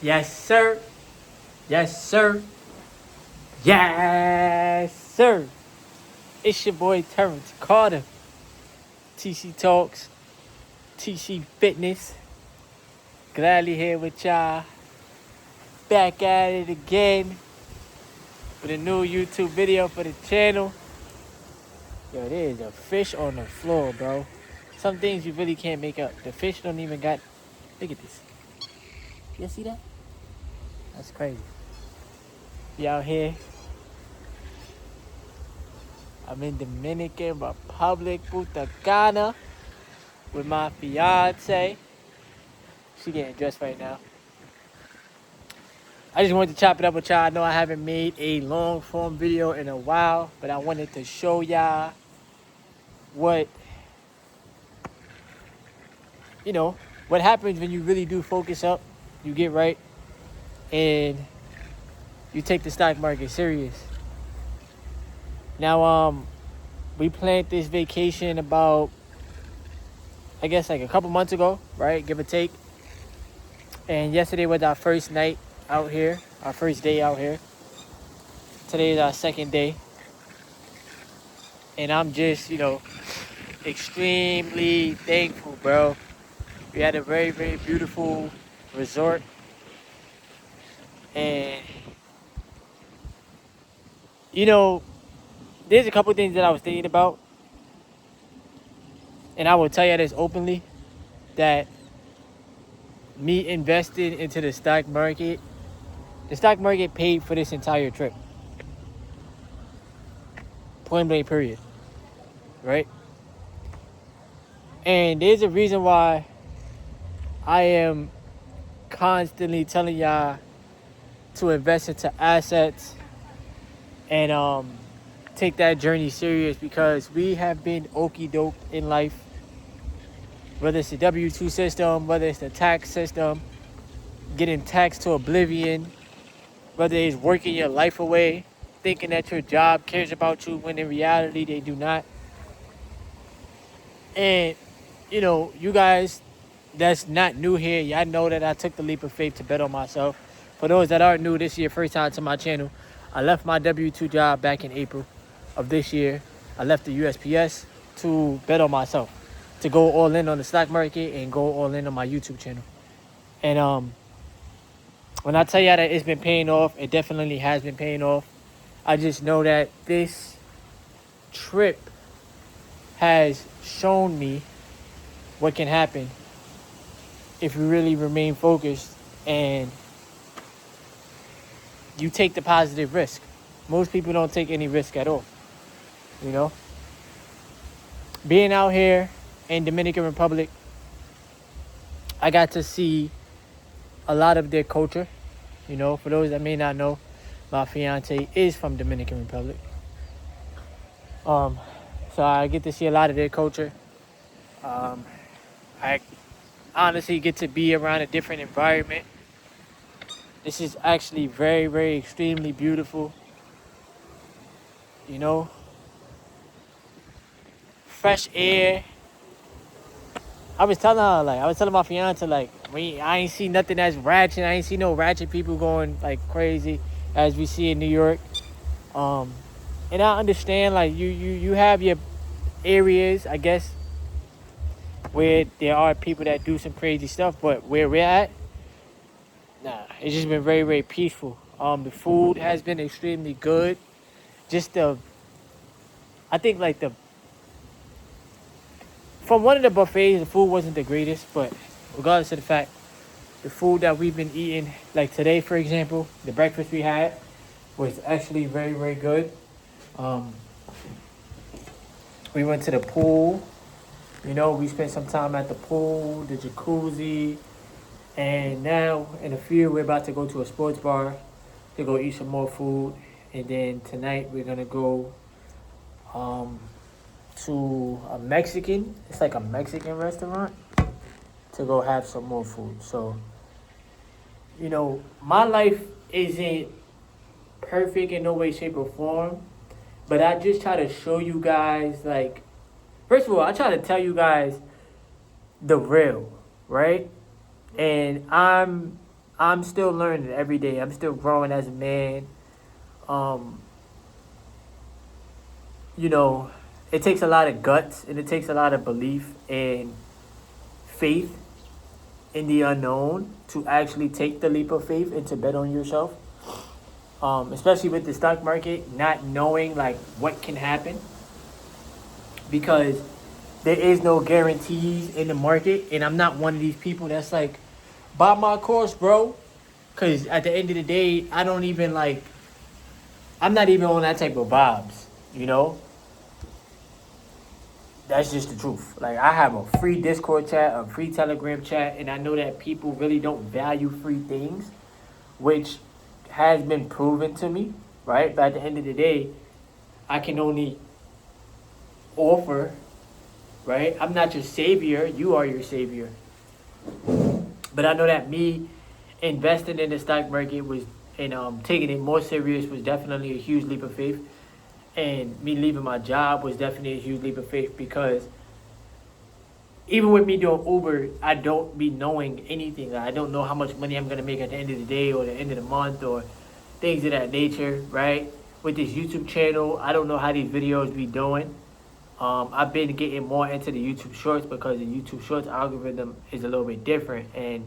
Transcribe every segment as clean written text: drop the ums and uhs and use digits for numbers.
Yes, sir. Yes, sir. Yes, sir. It's your boy Terrence Carter. TC Talks, TC Fitness. Gladly here with y'all. Back at it again with a new YouTube video for the channel. Yo, there is a fish on the floor, bro. Some things you really can't make up. The fish don't even got. Look at this. You see that? That's crazy. Be out here. I'm in Dominican Republic, Punta Cana, with my fiance. She getting dressed right now. I just wanted to chop it up with y'all. I know I haven't made a long form video in a while, but I wanted to show y'all what, what happens when you really do focus up, you get right, and you take the stock market serious. Now, we planned this vacation about, I guess, like a couple months ago, right? Give or take. And yesterday was our first night out here, our first day out here. Today is our second day. And I'm just, extremely thankful, bro. We had a very, very beautiful resort. And, there's a couple things that I was thinking about. And I will tell you this openly, that me investing into the stock market paid for this entire trip. Point blank period. Right? And there's a reason why I am constantly telling y'all to invest into assets and take that journey serious, because we have been okie doke in life. Whether it's the W-2 system, whether it's the tax system, getting taxed to oblivion, whether it's working your life away, thinking that your job cares about you when in reality they do not. And, you guys that's not new here, y'all know that I took the leap of faith to bet on myself. For those that are new, this is your first time to my channel. I left my W-2 job back in April of this year. I left the USPS to bet on myself, to go all in on the stock market and go all in on my YouTube channel. And when I tell y'all that it's been paying off, it definitely has been paying off. I just know that this trip has shown me what can happen if you really remain focused and you take the positive risk. Most people don't take any risk at all. Being out here in Dominican Republic, I got to see a lot of their culture. For those that may not know, my fiance is from Dominican Republic. So I get to see a lot of their culture. I honestly get to be around a different environment. This is actually very, very extremely beautiful. Fresh air. I was telling my fiance, I ain't see nothing that's ratchet. I ain't see no ratchet people going like crazy as we see in New York. And I understand, you have your areas, I guess, where there are people that do some crazy stuff, but where we're at, nah, it's just been very, very peaceful. The food has been extremely good. I think from one of the buffets, the food wasn't the greatest, but regardless of the fact, the food that we've been eating, like today, for example, the breakfast we had was actually very, very good. We went to the pool. We spent some time at the pool, the jacuzzi, and now in a few we're about to go to a sports bar to go eat some more food, and then tonight we're gonna go to a Mexican. It's like a Mexican restaurant to go have some more food. So, my life isn't perfect in no way, shape, or form, but I just try to show you guys, first of all, I try to tell you guys the real, right? And I'm I'm still learning every day. I'm still growing as a man. Um, you know, it takes a lot of guts and it takes a lot of belief and faith in the unknown to actually take the leap of faith and to bet on yourself. Especially with the stock market, not knowing like what can happen, because there is no guarantees in the market, and I'm not one of these people that's like, buy my course, bro. Because at the end of the day, I don't even like. I'm not even on that type of vibes. You know, that's just the truth. Like I have a free Discord chat, a free Telegram chat, and I know that people really don't value free things, which has been proven to me, right? But at the end of the day, I can only offer, right? I'm not your savior. You are your savior. But I know that me investing in the stock market was, and taking it more serious was definitely a huge leap of faith. And me leaving my job was definitely a huge leap of faith, because even with me doing Uber, I don't be knowing anything. I don't know how much money I'm gonna make at the end of the day or the end of the month or things of that nature, right? With this YouTube channel, I don't know how these videos be doing. I've been getting more into the YouTube Shorts because the YouTube Shorts algorithm is a little bit different, and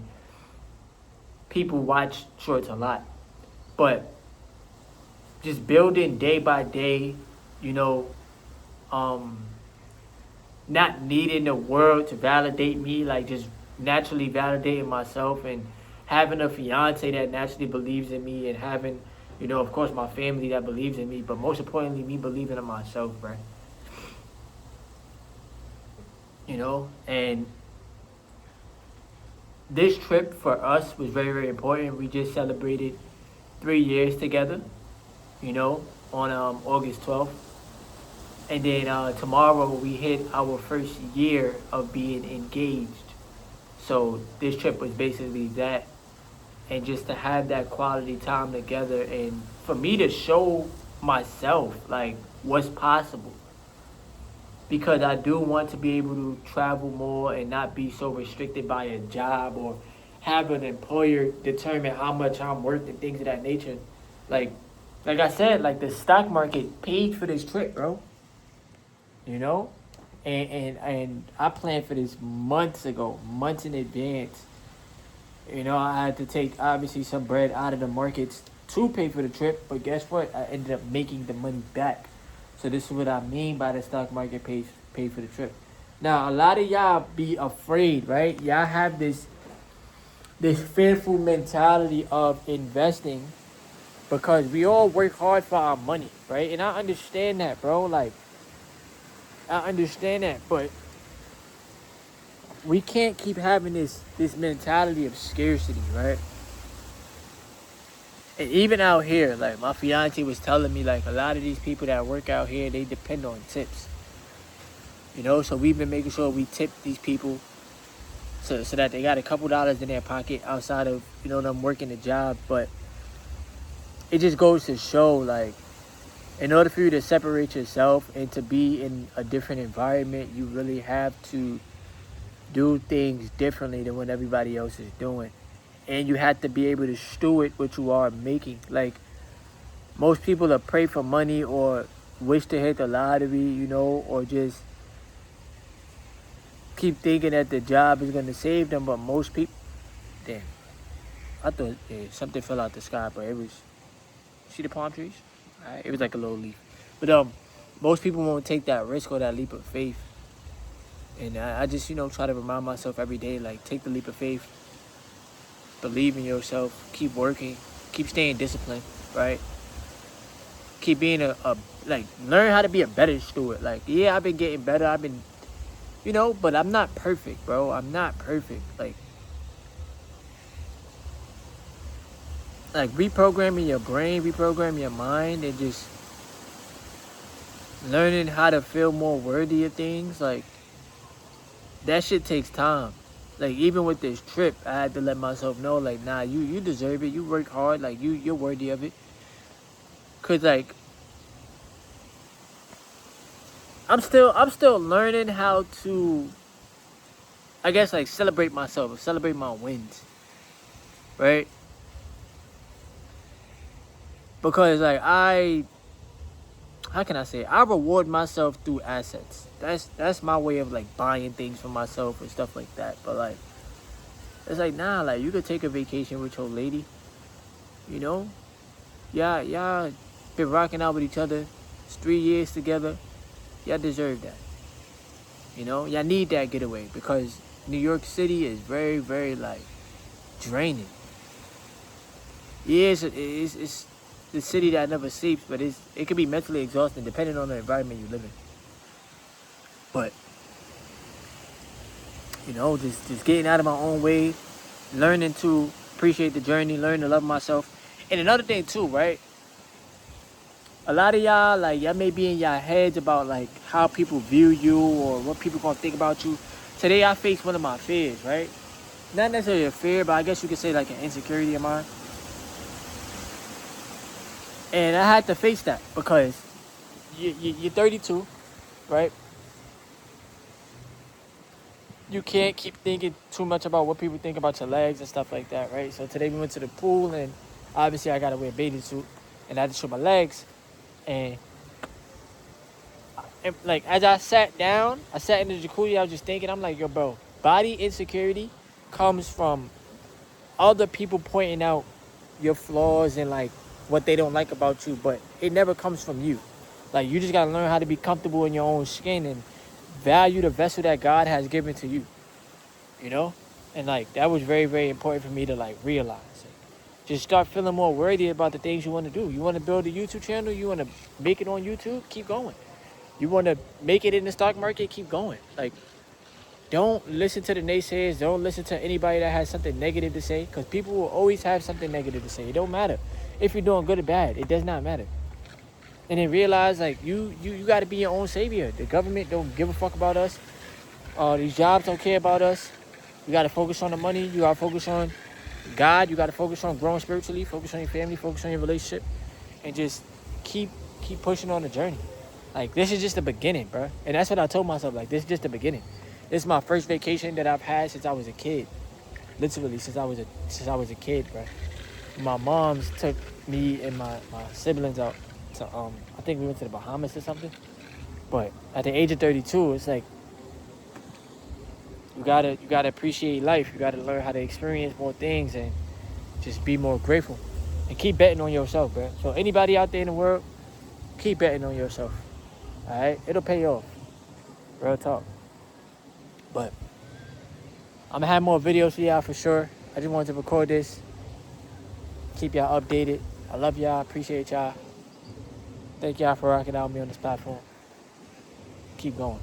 people watch Shorts a lot. But just building day by day, you know, um, not needing the world to validate me, like just naturally validating myself, and having a fiance that naturally believes in me, and having, you know, of course, my family that believes in me, but most importantly, me believing in myself, right? You know, and this trip for us was very, very important. We just celebrated 3 years together, you know, on August 12th. And then tomorrow we hit our first year of being engaged. So this trip was basically that. And just to have that quality time together, and for me to show myself like what's possible, because I do want to be able to travel more and not be so restricted by a job or have an employer determine how much I'm worth and things of that nature. Like, like I said, like the stock market paid for this trip, bro. You know, and I planned for this months ago, months in advance. You know, I had to take obviously some bread out of the markets to pay for the trip, but guess what? I ended up making the money back. So this is what I mean by the stock market pays pay for the trip. Now a lot of y'all be afraid, right? Y'all have this fearful mentality of investing because we all work hard for our money, right? And I understand that, bro. Like I understand that, but we can't keep having this mentality of scarcity, right? And even out here, like my fiance was telling me, like a lot of these people that work out here, they depend on tips. You know, so we've been making sure we tip these people so that they got a couple dollars in their pocket outside of, you know, them working a job. But it just goes to show, like, in order for you to separate yourself and to be in a different environment, you really have to do things differently than what everybody else is doing. And you have to be able to steward what you are making. Like, most people that pray for money or wish to hit the lottery, you know, or just keep thinking that the job is going to save them. But most people, damn, I thought something fell out the sky, but it was, see the palm trees? Right, it was like a little leaf. But most people won't take that risk or that leap of faith. And I just, you know, try to remind myself every day, like, take the leap of faith, believe in yourself, keep working, keep staying disciplined, right? Keep being like, learn how to be a better steward. Like, yeah, I've been getting better. I've been, you know, but I'm not perfect, bro. I'm not perfect. Like reprogramming your brain, reprogramming your mind, and just learning how to feel more worthy of things. Like, that shit takes time. Like, even with this trip, I had to let myself know, like, nah, you deserve it. You work hard. Like, you're worthy of it. Cause like, I'm still learning how to, I guess, like, celebrate myself, celebrate my wins, right? because like how can I say it? I reward myself through assets. That's my way of like buying things for myself and stuff like that. But like it's like nah, like you could take a vacation with your lady, you know? Y'all been rocking out with each other. It's 3 years together. Y'all deserve that. You know, y'all need that getaway because New York City is very, very like draining. Yeah, it's the city that never sleeps, but it can be mentally exhausting depending on the environment you live in. But you know, just getting out of my own way, learning to appreciate the journey, learning to love myself. And another thing too, right? A lot of y'all, like y'all may be in your heads about like how people view you or what people gonna think about you. Today I faced one of my fears, right? Not necessarily a fear, but I guess you could say like an insecurity of mine. And I had to face that because you're 32, right? You can't keep thinking too much about what people think about your legs and stuff like that, right? So today we went to the pool and obviously I gotta wear a bathing suit and I had to show my legs. And like as I sat down, I sat in the jacuzzi, I was just thinking, I'm like, yo, bro, body insecurity comes from other people pointing out your flaws and like what they don't like about you, but it never comes from you. Like you just gotta learn how to be comfortable in your own skin and value the vessel that God has given to you. You know? And like that was very, very important for me to like realize. Just start feeling more worthy about the things you want to do. You want to build a YouTube channel, you want to make it on YouTube, keep going. You want to make it in the stock market, keep going. Like don't listen to the naysayers. Don't listen to anybody that has something negative to say, because people will always have something negative to say. It don't matter if you're doing good or bad. It does not matter. And then realize like you got to be your own savior. The government don't give a fuck about us. These jobs don't care about us. You got to focus on the money. You got to focus on God. You got to focus on growing spiritually. Focus on your family. Focus on your relationship, and just keep pushing on the journey. Like this is just the beginning, bro. And that's what I told myself. Like this is just the beginning. This is my first vacation that I've had since I was a kid. Literally since I was a kid, bro. My mom's took me and my siblings out to I think we went to the Bahamas or something. But at the age of 32, it's like you gotta appreciate life. You gotta learn how to experience more things and just be more grateful. And keep betting on yourself, bro. So anybody out there in the world, keep betting on yourself. Alright? It'll pay off. Real talk. But I'm gonna have more videos for y'all for sure. I just wanted to record this. Keep y'all updated. I love y'all. Appreciate y'all. Thank y'all for rocking out with me on this platform. Keep going.